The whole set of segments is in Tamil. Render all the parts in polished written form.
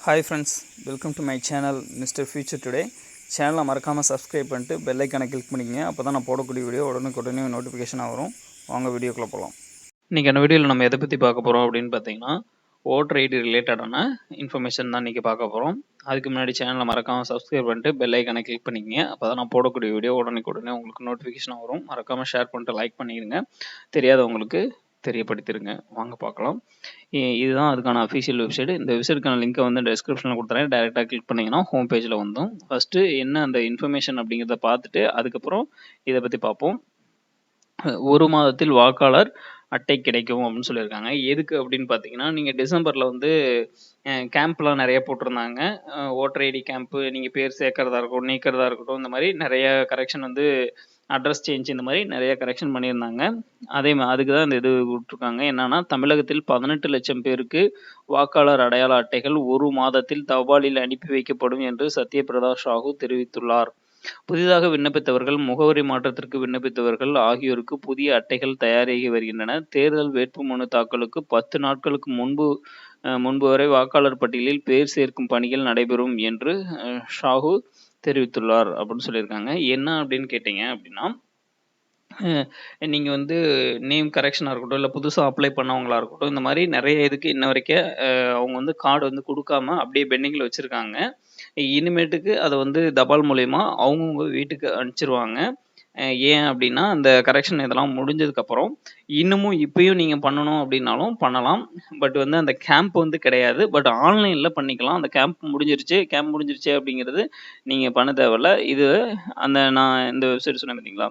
Hi friends, welcome to my channel Mr. Future Today. சேனலை மறக்காமல் சப்ஸ்கிரைப் பண்ணிட்டு பெல் ஐக்கானை கிளிக் பண்ணிக்கங்க. அப்போ தான் நான் போடக்கூடிய வீடியோ உடனே நோட்டிஃபிகேஷன் வரும். வாங்க வீடியோக்குள்ளே போகலாம். இன்றைக்கி அந்த வீடியோவில் நம்ம எதை பற்றி பார்க்க போகிறோம் அப்படின்னு பார்த்தீங்கன்னா, ஓட்டர் ஐடி ரிலேட்டடான இன்ஃபர்மேஷன் தான் இன்றைக்கி பார்க்க போகிறோம். அதுக்கு முன்னாடி சேனலை மறக்காமல் சப்ஸ்கிரைப் பண்ணிட்டு பெல் ஐக்கானை கிளிக் பண்ணிக்கங்க. அப்போ தான் நான் போடக்கூடிய வீடியோ உடனே உங்களுக்கு நோட்டிஃபிகேஷன் வரும். மறக்காமல் ஷேர் பண்ணிட்டு லைக் பண்ணிடுங்க. தெரியாதவங்களுக்கு தெரியப்படுத்திடுங்க. வாங்க பார்க்கலாம். இதுதான் அதுக்கான அஃபிஷியல் வெப்சைட். இந்த வெப்சைட்டுக்கான லிங்க்கை வந்து டிஸ்கிரிப்ஷனில் கொடுத்துறேன். டேரெக்டாக கிளிக் பண்ணிங்கன்னா ஹோம் பேஜில் வந்தும். ஃபஸ்ட்டு என்ன அந்த இன்ஃபர்மேஷன் அப்படிங்கிறத பார்த்துட்டு அதுக்கப்புறம் இதை பற்றி பார்ப்போம். 1 மாதத்தில் வாக்காளர் அட்டை கிடைக்கும் அப்படின்னு சொல்லியிருக்காங்க. எதுக்கு அப்படின்னு பார்த்தீங்கன்னா, நீங்கள் டிசம்பரில் வந்து கேம்ப்லாம் நிறைய போட்டிருந்தாங்க. ஓட்டர் ஐடி கேம்ப்பு, நீங்கள் பேர் சேர்க்கறதா இருக்கட்டும், நீக்கிறதா இருக்கட்டும், இந்த மாதிரி நிறைய கரெக்ஷன் வந்து அட்ரஸ் சேஞ்ச் இந்த மாதிரி நிறைய கரெக்ஷன் பண்ணியிருந்தாங்க. அதுக்கு தான் இந்த இது விட்ருக்காங்க. என்னன்னா, தமிழகத்தில் 18 லட்சம் பேருக்கு வாக்காளர் அடையாள அட்டைகள் 1 மாதத்தில் தபாலில் அனுப்பி வைக்கப்படும் என்று சத்யபிரதா சாஹூ தெரிவித்துள்ளார். புதிதாக விண்ணப்பித்தவர்கள், முகவரி மாற்றத்திற்கு விண்ணப்பித்தவர்கள் ஆகியோருக்கு புதிய அட்டைகள் தயாராகி வருகின்றன. தேர்தல் வேட்புமனு தாக்கலுக்கு 10 நாட்களுக்கு முன்பு வரை வாக்காளர் பட்டியலில் பேர் சேர்க்கும் பணிகள் நடைபெறும் என்று சாஹூ தெரிவித்துள்ளார் அப்படின்னு சொல்லியிருக்காங்க. என்ன அப்படின்னு கேட்டீங்க அப்படின்னா, நீங்கள் வந்து நேம் கரெக்ஷனாக இருக்கட்டும், இல்லை புதுசாக அப்ளை பண்ணவங்களா இருக்கட்டும், இந்த மாதிரி நிறைய இதுக்கு இன்ன வரைக்கும் அவங்க வந்து கார்டு வந்து கொடுக்காம அப்படியே பெண்டிங்கில் வச்சுருக்காங்க. இனிமேட்டுக்கு அதை வந்து தபால் மூலயமா அவங்கவுங்க வீட்டுக்கு அனுப்பிச்சிருவாங்க. ஏன் அப்படின்னா, அந்த கரெக்ஷன் இதெல்லாம் முடிஞ்சதுக்கப்புறம் இன்னமும் இப்பயும் நீங்கள் பண்ணணும் அப்படின்னாலும் பண்ணலாம். பட் வந்து அந்த கேம்ப் வந்து கிடையாது. பட் ஆன்லைனில் பண்ணிக்கலாம். அந்த கேம்ப் முடிஞ்சிருச்சு அப்படிங்கிறது நீங்கள் பண்ண தேவையில்ல. இது நான் இந்த வெப்சைட் சொன்னேன் பார்த்தீங்களா,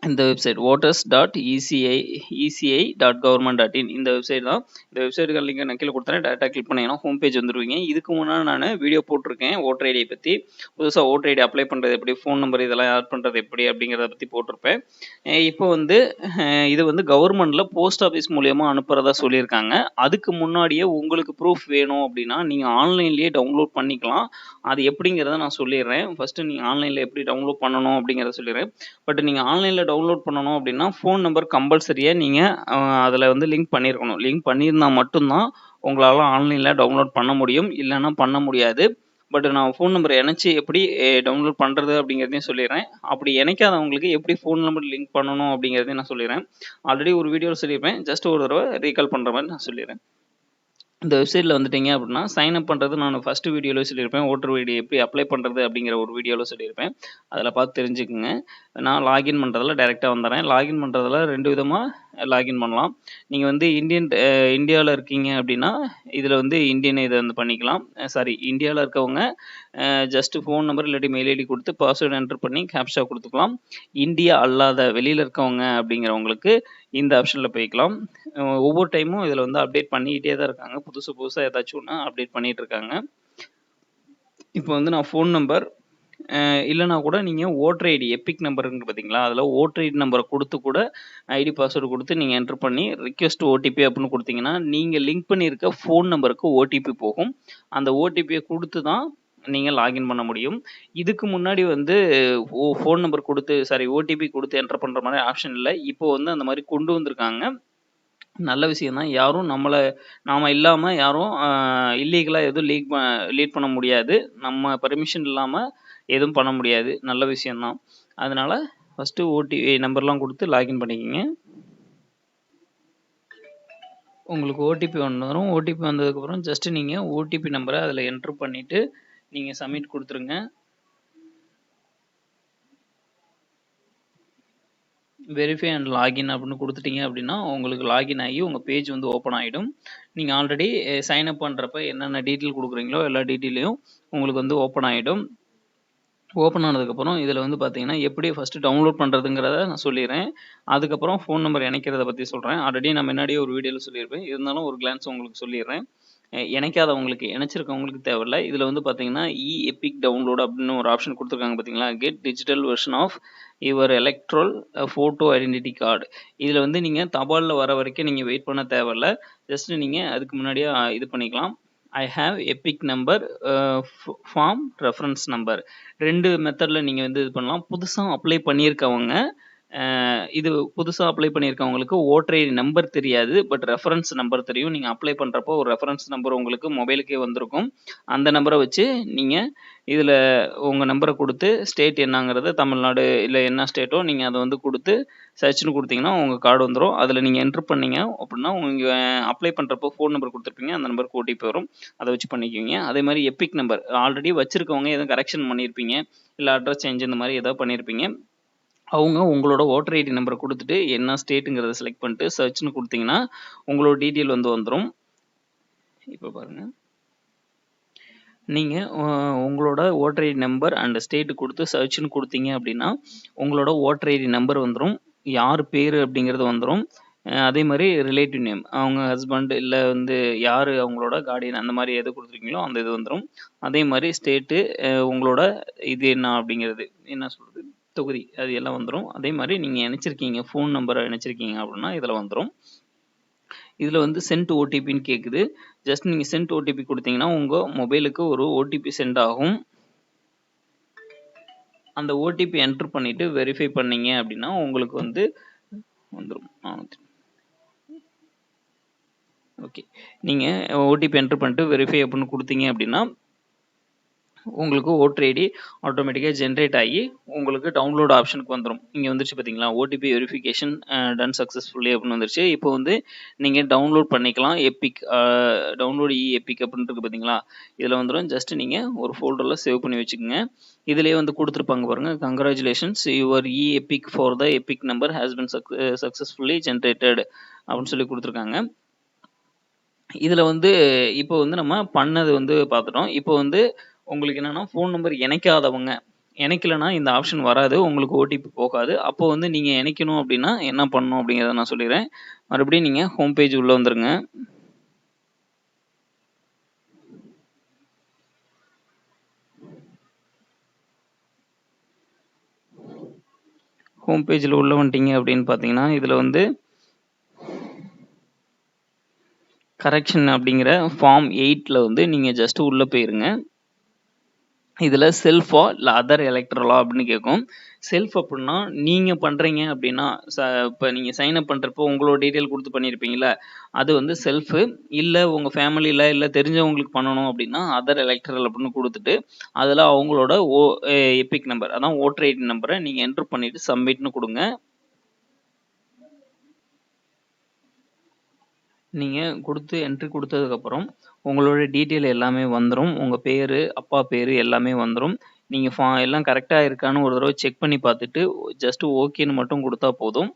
இந்த வெப்சைட் voters.eci.government.in இந்த வெப்சைட் தான். இந்த வெப்சைட்டுக்கு லிங்க் நான் கீழே கொடுத்துறேன். டேரெக்டாக கிளிக் பண்ணிங்கன்னா ஹோம் பேஜ் வந்துடுவீங்க. இதுக்கு முன்னாடி நான் வீடியோ போட்டிருக்கேன் ஓட்டர் ஐடியை பற்றி. புதுசாக ஓட்டர் ஐடி அப்ளை பண்ணுறது எப்படி, ஃபோன் நம்பர் இதெல்லாம் ஆட் பண்ணுறது எப்படி அப்படிங்கிறத பற்றி போட்டிருப்பேன். இப்போ வந்து இது வந்து கவர்மெண்ட்டில் போஸ்ட் ஆஃபீஸ் மூலியமாக அனுப்புகிறதா சொல்லியிருக்காங்க. அதுக்கு முன்னாடியே உங்களுக்கு ப்ரூஃப் வேணும் அப்படின்னா நீங்கள் ஆன்லைன்லேயே டவுன்லோட் பண்ணிக்கலாம். அது எப்படிங்கிறத நான் சொல்லிடுறேன். ஃபஸ்ட்டு நீங்கள் ஆன்லைனில் எப்படி டவுன்லோட் பண்ணணும் அப்படிங்கிறத சொல்லிடுறேன். பட் நீங்கள் ஆன்லைனில் டவுன்லோட் பண்ணணும் அப்படின்னா ஃபோன் நம்பர் கம்பல்சரியாக நீங்கள் அதில் வந்து லிங்க் பண்ணியிருக்கணும். லிங்க் பண்ணியிருந்தால் மட்டும்தான் உங்களால் ஆன்லைனில் டவுன்லோட் பண்ண முடியும், இல்லைன்னா பண்ண முடியாது. பட் நான் ஃபோன் நம்பர் இணைச்சி எப்படி டவுன்லோட் பண்ணுறது அப்படிங்கிறதையும் சொல்லிடுறேன். அப்படி இணைக்காதவங்களுக்கு எப்படி ஃபோன் நம்பர் லிங்க் பண்ணணும் அப்படிங்கிறதையும் நான் சொல்லிடுறேன். ஆல்ரெடி ஒரு வீடியோவில் சொல்லியிருப்பேன். ஜஸ்ட் ஒரு தடவை ரீகால் பண்ணுற மாதிரி நான் சொல்லிடுறேன். இந்த வெப்சைட்டில் வந்துட்டீங்க அப்படின்னா சைன் அப் பண்ணுறது நான் ஃபஸ்ட்டு வீடியோவில் சொல்லியிருப்பேன். ஓட்டர் ஐடி எப்படி அப்ளை பண்ணுறது அப்படிங்கிற ஒரு வீடியோவில் சொல்லியிருப்பேன். அதில் பார்த்து தெரிஞ்சுக்குங்க. நான் லாகின் பண்ணுறதுல டைரெக்டாக வந்துடுறேன். லாகின் பண்ணுறதுல 2 விதமாக லாகின் பண்ணலாம். நீங்கள் வந்து இந்தியாவில் இருக்கீங்க அப்படின்னா இதில் வந்து இதை வந்து பண்ணிக்கலாம். இந்தியாவில் இருக்கவங்க ஜஸ்ட் ஃபோன் நம்பர் இல்லாட்டி மெயில் ஐடி கொடுத்து பாஸ்வேர்டு என்டர் பண்ணி கேப்ஷா கொடுத்துக்கலாம். இந்தியா அல்லாத வெளியில் இருக்கவங்க அப்படிங்கிறவங்களுக்கு இந்த ஆப்ஷனில் போய்க்கலாம். ஒவ்வொரு டைமும் இதில் வந்து அப்டேட் பண்ணிக்கிட்டே தான் இருக்காங்க. புதுசாக ஏதாச்சும் ஒன்று அப்டேட் பண்ணிகிட்டு இருக்காங்க. இப்போ வந்து நான் ஃபோன் நம்பர் இல்லைனா கூட நீங்கள் ஓட்டர் ஐடி எபிக் நம்பருன்னு பார்த்தீங்களா, அதில் ஓட்டர் ஐடி நம்பரை கொடுத்து கூட ஐடி பாஸ்வேர்டு கொடுத்து நீங்கள் என்ட்ரு பண்ணி ரிக்வெஸ்ட் ஓடிபி அப்படின்னு கொடுத்தீங்கன்னா நீங்கள் லிங்க் பண்ணியிருக்க ஃபோன் நம்பருக்கு ஓடிபி போகும். அந்த ஓடிபியை கொடுத்து தான் நீங்கள் லாகின் பண்ண முடியும். இதுக்கு முன்னாடி வந்து ஃபோன் நம்பர் கொடுத்து ஓடிபி கொடுத்து என்ட்ரு பண்ணுற மாதிரி ஆப்ஷன் இல்லை. இப்போ வந்து அந்த மாதிரி கொண்டு வந்திருக்காங்க. நல்ல விஷயம் தான். யாரும் நாம இல்லாமல் யாரும் இல்லீகலாக எதுவும் லீட் பண்ண முடியாது. நம்ம பர்மிஷன் இல்லாமல் எதுவும் பண்ண முடியாது. நல்ல விஷயந்தான். அதனால் ஃபஸ்ட்டு ஓடிபி நம்பர்லாம் கொடுத்து லாகின் பண்ணிக்கோங்க. உங்களுக்கு ஓடிபி வந்துடும். ஓடிபி வந்ததுக்கப்புறம் ஜஸ்ட்டு நீங்கள் ஓடிபி நம்பரை அதில் என்ட்ரு பண்ணிவிட்டு நீங்கள் சப்மிட் கொடுத்துருங்க. வெரிஃபை அண்ட் லாகின் அப்படின்னு கொடுத்துட்டீங்க அப்படின்னா உங்களுக்கு லாகின் ஆகி உங்கள் பேஜ் வந்து ஓப்பன் ஆகிடும். நீங்கள் ஆல்ரெடி சைன் அப் பண்ணுறப்ப என்னென்ன டீட்டெயில் கொடுக்குறீங்களோ எல்லா டீட்டெயிலையும் உங்களுக்கு வந்து ஓப்பன் ஆகிடும். ஓப்பன் ஆனதுக்கப்புறம் இதில் வந்து பார்த்தீங்கன்னா எப்படி ஃபஸ்ட்டு டவுன்லோட் பண்ணுறதுங்கிறத நான் சொல்லிடுறேன். அதுக்கப்புறம் ஃபோன் நம்பர் இணைக்கிறத பற்றி சொல்கிறேன். ஆல்ரெடி நான் முன்னாடியே ஒரு வீடியோவில் சொல்லியிருப்பேன். இருந்தாலும் ஒரு கிளான்ஸ் உங்களுக்கு சொல்லிடுறேன். இணைக்காதவங்களுக்கு, இணைச்சிருக்கவங்களுக்கு தேவையில்லை. இதில் வந்து பார்த்தீங்கன்னா எபிக் டவுன்லோட் அப்படின்னு ஒரு ஆப்ஷன் கொடுத்துருக்காங்க பார்த்தீங்களா, get digital version of your electoral photo identity card. இதில் வந்து நீங்கள் தபாலில் வர வரைக்கும் நீங்கள் வெயிட் பண்ண தேவையில்லை. ஜஸ்ட்டு நீங்கள் அதுக்கு முன்னாடியே இது பண்ணிக்கலாம். I have EPIC number form reference number 2 மெத்தடில் நீங்கள் வந்து இது பண்ணலாம். புதுசாக அப்ளை பண்ணியிருக்கவங்க இது புதுசா அப்ளை பண்ணியிருக்கவங்களுக்கு ஓட்டர் ஐடி நம்பர் தெரியாது. பட் ரெஃபரன்ஸ் நம்பர் தெரியும். நீங்க அப்ளை பண்றப்போ ஒரு ரெஃபரன்ஸ் நம்பர் உங்களுக்கு மொபைலுக்கே வந்திருக்கும். அந்த நம்பர வச்சு நீங்க இதில உங்க நம்பர குடுத்து ஸ்டேட் என்னங்கிறத தமிழ்நாடு இல்ல என்ன ஸ்டேட்டோ நீங்க அத வந்து குடுத்து சர்ச்ன்னு குடுத்தீங்கன்னா, உங்க கார்டு வந்துரும். அதில நீங்க என்டர் பண்ணீங்க அப்டின்னா, நீங்க அப்ளை பண்றப்போ ஃபோன் நம்பர் குடுத்துருப்பீங்க. அந்த நம்பருக்கு ஓடிபி வரும். அத வச்சு பண்ணிக்குவீங்க. அதேமாரி எபிக் நம்பர் ஆல்ரெடி வச்சிருக்கவங்க எதுவும் கரெக்ஷன் பண்ணியிருப்பீங்க. இல்ல அட்ரஸ் சேஞ்ச் இந்த மாரி ஏதாவது பண்ணியிருப்பீங்க. அவங்க உங்களோட ஓட்டர் ஐடி நம்பர குடுத்துட்டு, என்ன ஸ்டேட்டுங்கிறத செலக்ட் பண்ணிட்டு சர்ச்ன்னு குடுத்தீங்கன்னா, உங்களோட டீட்டெயில் வந்து வந்துரும். இப்ப பாருங்க. நீங்க உங்களோட voter ID number and state குடுத்து சர்ச்ன்னு குடுத்தீங்க அப்டின்னா, உங்களோட ஓட்டர் ஐடி நம்பர் வந்துரும். யார் பேரு அப்டிங்கிறது வந்துரும். அதே மாரி ரிலேட்டிவ் நேம் அவங்க ஹஸ்பண்ட் இல்ல வந்து யாரு அவங்களோட கார்டியன் அந்த மாரி எது குடுத்துருக்கீங்களோ அந்த இது வந்துரும். அதே மாரி ஸ்டேட்டு உங்களோட இது என்ன அப்டிங்கிறது என்ன சொல்றது? தொகுதி அது எல்லாம் வந்துரும். அதே மாரி நீங்க இணைச்சிருக்கீங்க ஃபோன் நம்பர இணைச்சிருக்கீங்க அப்டின்னா இதில வந்துரும். இதில வந்து சென்ட் ஓடிபின்னு கேட்குது. ஜஸ்ட் நீங்க சென்ட் ஓடிபி குடுத்தீங்கன்னா, உங்க மொபைலுக்கு ஒரு ஓடிபி சென்ட் ஆகும். அந்த ஓடிபி என்டர் பண்ணிட்டு வெரிஃபை பண்ணீங்க அப்டின்னா, உங்களுக்கு வந்து வந்துரும். ஓகே. நீங்க ஓடிபி என்டர் பண்ணிட்டு வெரிஃபை அப்டின்னு குடுத்தீங்க அப்டின்னா, உங்களுக்கு ஓட்டர் ஐடி ஆட்டோமேட்டிக்கா ஜெனரேட் ஆகி, உங்களுக்கு டவுன்லோட் ஆப்ஷனுக்கு வந்துரும். இங்க வந்துருச்சு பார்த்தீங்களா? ஓடிபி வெரிஃபிகேஷன் டன் சக்சஸ்ஃபுல்லி அப்டின்னு வந்துருச்சு. இப்போ வந்து நீங்க டவுன்லோட் பண்ணிக்கலாம். எபிக் டவுன்லோட் எபிக் அப்டின்னு இருக்கு பார்த்தீங்களா? இதில வந்துரும். ஜஸ்ட் நீங்க ஒரு ஃபோல்டர்ல சேவ் பண்ணி வச்சுக்கங்க. இதிலேயே வந்து குடுத்துருப்பாங்க பாருங்க. Congratulations your Epic for the Epic number has been successfully generated அப்டின்னு சொல்லி குடுத்துருக்காங்க. இதில வந்து இப்போ வந்து நம்ம பண்ணது வந்து பார்த்துட்டோம். இப்போ வந்து உங்களுக்கு என்னன்னா, ஃபோன் நம்பர் இணைக்காதவங்க, இணைக்கலன்னா இந்த ஆப்ஷன் வராது. உங்களுக்கு ஓடிபி போகாது. அப்போ வந்து நீங்க இணைக்கணும் அப்டின்னா, என்ன பண்ணணும் அப்டிங்கிறத நான் சொல்லிர்றேன். மறுபடியும் நீங்க ஹோம் பேஜ் உள்ள வந்துருங்க. ஹோம் பேஜ்ல உள்ள வந்துட்டீங்க அப்டின்னு பார்த்தீங்கன்னா, இதில வந்து கரெக்ஷன் அப்டிங்கிற ஃபார்ம் 8ல வந்து நீங்க ஜஸ்ட் உள்ள போயிருங்க. இதில செல்ஃபா இல்ல அதர் எலக்டரலா அப்டின்னு கேட்கும். செல்ஃப் அப்டின்னா, நீங்க பண்றீங்க அப்டின்னா, இப்ப நீங்க சைன் அப் பண்றப்போ உங்களோட டீட்டெயில் குடுத்து பண்ணியிருப்பீங்கல்ல, அது வந்து செல்ஃப். இல்ல உங்க ஃபேமிலில இல்ல தெரிஞ்சவங்களுக்கு பண்ணணும் அப்டின்னா, அதர் எலக்டரல் அப்டின்னு குடுத்துட்டு, அதில அவங்களோட எபிக் நம்பர் அதான் ஓட்டர் ஐடி நம்பர நீங்க என்டர் பண்ணிட்டு சப்மிட்ன்னு குடுங்க. நீங்க குடுத்து என்ட்ரி குடுத்ததுக்கப்புறம், உங்களோட டீட்டெயில் எல்லாமே வந்துரும். உங்க பேரு, அப்பா பேரு எல்லாமே வந்துரும். நீங்க எல்லாம் கரெக்ட்டா இருக்கான்னு ஒரு தடவ செக் பண்ணி பார்த்துட்டு, ஜஸ்ட் ஓகேன்னு மட்டும் குடுத்தா போதும்.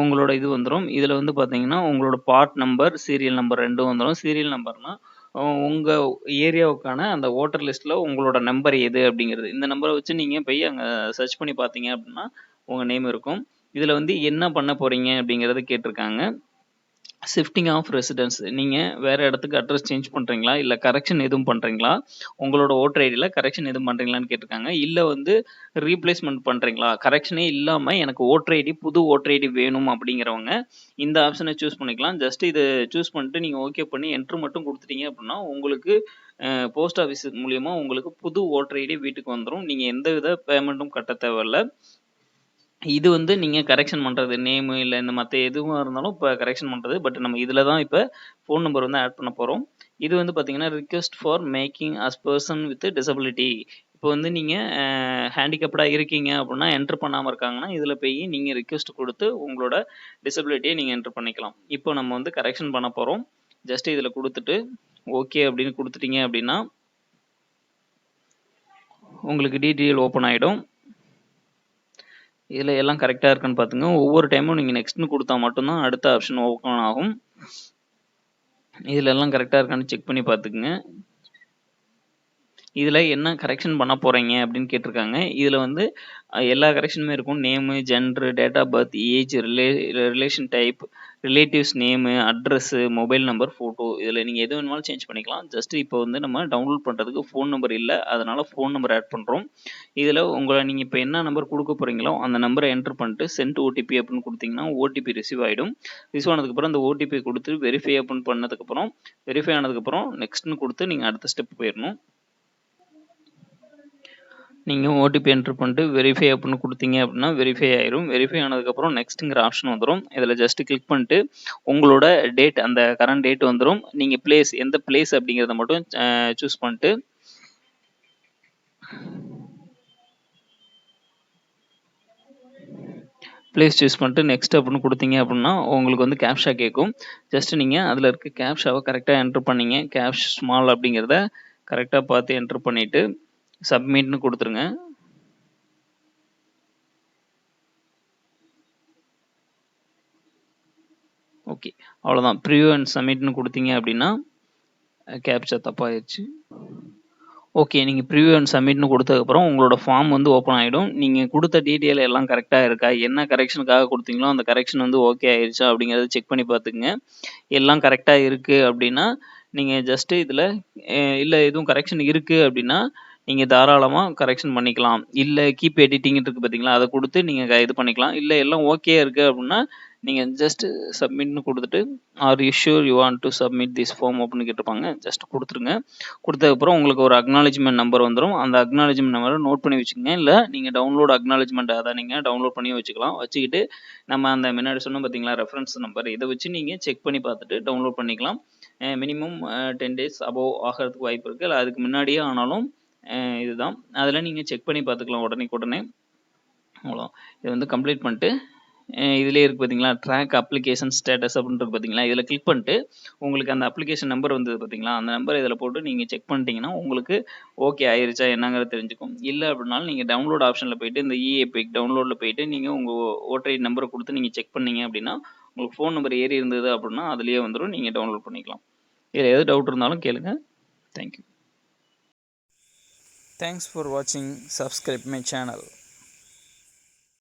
உங்களோட இது வந்துரும். இதில வந்து பார்த்தீங்கன்னா, உங்களோட பார்ட் நம்பர், சீரியல் நம்பர் 2ம் வந்துரும். சீரியல் நம்பர்னா, உங்க ஏரியாவுக்கான அந்த வோட்டர் லிஸ்ட்ல உங்களோட நம்பர் எது அப்டிங்கிறது. இந்த நம்பர வச்சு நீங்க போய் அங்க சர்ச் பண்ணி பார்த்தீங்க அப்டின்னா, உங்க நேம் இருக்கும். இதில வந்து என்ன பண்ண போறீங்க அப்டிங்கிறத கேட்டிருக்காங்க. ஷிஃப்டிங் ஆஃப் ரெசிடென்ஸ் நீங்க வேற இடத்துக்கு அட்ரஸ் சேஞ்ச் பண்றீங்களா? இல்ல கரெக்ஷன் எதுவும் பண்றீங்களா? உங்களோட வோட்டர் ஐடில கரெக்ஷன் எதுவும் பண்றீங்களான்னு கேட்டிருக்காங்க. இல்ல வந்து ரீப்ளேஸ்மென்ட் பண்றீங்களா? கரெக்ஷனே இல்லாம எனக்கு வோட்டர் ஐடி புது வோட்டர் ஐடி வேணும் அப்படிங்கிறவங்க இந்த ஆப்ஷன சூஸ் பண்ணிக்கலாம். ஜஸ்ட் இத சூஸ் பண்ணிட்டு நீங்க ஓகே பண்ணி என்டர் மட்டும் குடுத்துட்டீங்க அப்படின்னா, உங்களுக்கு போஸ்ட் ஆஃபீஸ் மூலியமா உங்களுக்கு புது வோட்டர் ஐடி வீட்டுக்கு வந்துரும். நீங்க எந்தவித பேமெண்ட்டும் கட்ட தேவையில்ல. இது வந்து நீங்க கரெக்ஷன் பண்றது. நேமு இல்ல இந்த மத்த எதுவா இருந்தாலும் இப்ப கரெக்ஷன் பண்றது. பட் நம்ம இதில தான் இப்ப ஃபோன் நம்பர் வந்து ஆட் பண்ண போறோம். இது வந்து பார்த்தீங்கன்னா, request for making as person with disability. இப்போ வந்து நீங்க ஹேண்டிகேப்டா இருக்கீங்க அப்டின்னா, என்டர் பண்ணாம இருக்காங்கன்னா, இதில போய் நீங்க ரிக்வெஸ்ட் குடுத்து உங்களோட டிசபிலிட்டிய நீங்க என்டர் பண்ணிக்கலாம். இப்போ நம்ம வந்து கரெக்ஷன் பண்ண போறோம். ஜஸ்ட் இதில குடுத்துட்டு, ஓகே அப்டின்னு குடுத்துட்டீங்க அப்டின்னா, உங்களுக்கு டீட்டெயில் ஓப்பன் ஆயிடும். இதில எல்லாம் கரெக்ட்டா இருக்கான்னு பார்த்துங்க. ஒவ்வொரு டைமும் நீங்க நெக்ஸ்ட்ன்னு குடுத்தா மட்டும் தான் அடுத்த ஆப்ஷன் ஓப்பன் ஆகும். இதில எல்லாம் கரெக்ட்டா இருக்கான்னு செக் பண்ணி பார்த்துக்கங்க. இதில என்ன கரெக்ஷன் பண்ண போறீங்க அப்படின்னு கேட்டிருக்காங்க. இதில வந்து எல்லா கரெக்ஷனுமே இருக்கும். Name, gender, date of birth, age, relation type, relatives name, address, mobile number, photo இதில நீங்க எது வேணுமாலும் சேஞ்ச் பண்ணிக்கலாம். ஜஸ்ட் இப்போ வந்து நம்ம டவுன்லோட் பண்றதுக்கு ஃபோன் நம்பர் இல்ல. அதனால ஃபோன் நம்பர் ஆட் பண்றோம். இதில நீங்க இப்ப என்ன நம்பர் குடுக்க போறீங்களோ, அந்த நம்பர என்டர் பண்ணிட்டு சென்ட் ஓடிபி அப்படின்னு குடுத்தீங்கன்னா, ஓடிபி ரிசீவ் ஆயிடும். ரிசீவ் ஆனதுக்கப்புறம் அந்த ஓடிபி குடுத்து வெரிஃபை அப்படின்னு பண்ணதுக்கப்புறம், வெரிஃபை ஆனதுக்கப்புறம் நெக்ஸ்ட்ன்னு குடுத்து நீங்க அடுத்த ஸ்டெப் போயிரணும். நீங்கள் ஓடிபி என்ட்ரு பண்ணிட்டு வெரிஃபை அப்படின்னு கொடுத்தீங்க அப்படின்னா வெரிஃபை ஆயிரும். வெரிஃபை ஆனதுக்கப்புறம் நெக்ஸ்ட்டுங்கிற ஆப்ஷன் வந்துரும். இதில் ஜஸ்ட் கிளிக் பண்ணிட்டு உங்களோட டேட் அந்த கரண்ட் டேட் வந்துரும். நீங்கள் பிளேஸ் எந்த பிளேஸ் அப்படிங்கிறத மட்டும் சூஸ் பண்ணிட்டு ப்ளேஸ் சூஸ் பண்ணிட்டு நெக்ஸ்ட் அப்படின்னு கொடுத்தீங்க அப்படின்னா உங்களுக்கு வந்து கேப்ஷா கேட்கும். ஜஸ்ட் நீங்கள் அதில் இருக்க கேப்ஷாவை கரெக்டாக என்ட்ரு பண்ணீங்க. கேப்ஷ் ஸ்மால் அப்படிங்கிறத கரெக்டாக பார்த்து என்ட்ரு பண்ணிவிட்டு சப்மிட்னு கொடுத்துருங்க. ஓகே, அவ்வளோதான். ப்ரிவ்யூ அண்ட் சப்மிட்னு கொடுத்தீங்க அப்படின்னா கேப்ஷா தப்பாகிடுச்சு. ஓகே, நீங்கள் ப்ரிவ்யூ அண்ட் சப்மிட்னு கொடுத்ததுக்கப்புறம் உங்களோட ஃபார்ம் வந்து ஓப்பன் ஆகிடும். நீங்கள் கொடுத்த டீட்டெயில் எல்லாம் கரெக்டாக இருக்கா, என்ன கரெக்ஷனுக்காக கொடுத்தீங்களோ அந்த கரெக்ஷன் வந்து ஓகே ஆயிடுச்சா அப்படிங்கிறத செக் பண்ணி பார்த்துக்குங்க. எல்லாம் கரெக்டாக இருக்குது அப்படின்னா நீங்கள் ஜஸ்ட்டு இதில் இல்லை எதுவும் கரெக்ஷன் இருக்குது அப்படின்னா நீங்கள் தாராளமாக கரெக்ஷன் பண்ணிக்கலாம். இல்லை கீப் எடிட்டிங் இருக்குது பார்த்தீங்களா, அதை கொடுத்து நீங்கள் இது பண்ணிக்கலாம். இல்லை எல்லாம் ஓகே இருக்குது அப்படின்னா நீங்கள் ஜஸ்ட்டு சப்மிட்னு கொடுத்துட்டு are you sure you want to submit this form அப்படின்னு கேட்டிருப்பாங்க. ஜஸ்ட் கொடுத்துருங்க. கொடுத்ததுக்கப்புறம் உங்களுக்கு ஒரு அக்னாலஜ்மெண்ட் நம்பர் வந்துடும். அந்த அக்னாலஜ்மெண்ட் நம்பரை நோட் பண்ணி வச்சுக்கோங்க. இல்லை நீங்கள் டவுன்லோட் அக்னாலஜ்மெண்ட் அதை நீங்கள் டவுன்லோட் பண்ணி வச்சுக்கலாம். வச்சுக்கிட்டு நம்ம அந்த முன்னாடி சொன்னோம் பார்த்தீங்களா ரெஃபரன்ஸ் நம்பர், இதை வச்சு நீங்கள் செக் பண்ணி பார்த்துட்டு டவுன்லோட் பண்ணிக்கலாம். மினிமம் 10 days அபோவ் ஆகிறதுக்கு வாய்ப்பு இருக்குது. இல்லை அதுக்கு முன்னாடியே ஆனாலும் இதுதான். அதில் நீங்கள் செக் பண்ணி பார்த்துக்கலாம் உடனே. அவ்வளோ இது வந்து கம்ப்ளீட் பண்ணிட்டு இதிலே இருக்குது பார்த்தீங்களா ட்ராக் அப்ளிகேஷன் ஸ்டேட்டஸ் அப்படின்றது பார்த்தீங்களா, இதில் கிளிக் பண்ணிட்டு உங்களுக்கு அந்த அப்ளிகேஷன் நம்பர் வந்தது பார்த்தீங்களா, அந்த நம்பர் இதில் போட்டு நீங்கள் செக் பண்ணிட்டீங்கன்னா உங்களுக்கு ஓகே ஆயிருச்சா என்னங்கிறது தெரிஞ்சுக்கும். இல்லை அப்படின்னாலும் நீங்கள் டவுன்லோட் ஆப்ஷனில் போயிட்டு இந்த இஎபிக் டவுன்லோடில் போயிட்டு நீங்கள் உங்கள் ஓட்டர் ஐடி நம்பரை கொடுத்து நீங்கள் செக் பண்ணீங்க அப்படின்னா உங்களுக்கு ஃபோன் நம்பர் ஏறி இருந்தது அப்படின்னா அதுலேயே வந்துடும். நீங்கள் டவுன்லோட் பண்ணிக்கலாம். இதில் எது டவுட் இருந்தாலும் கேளுங்க. Thank you. Thanks for watching. Subscribe my channel.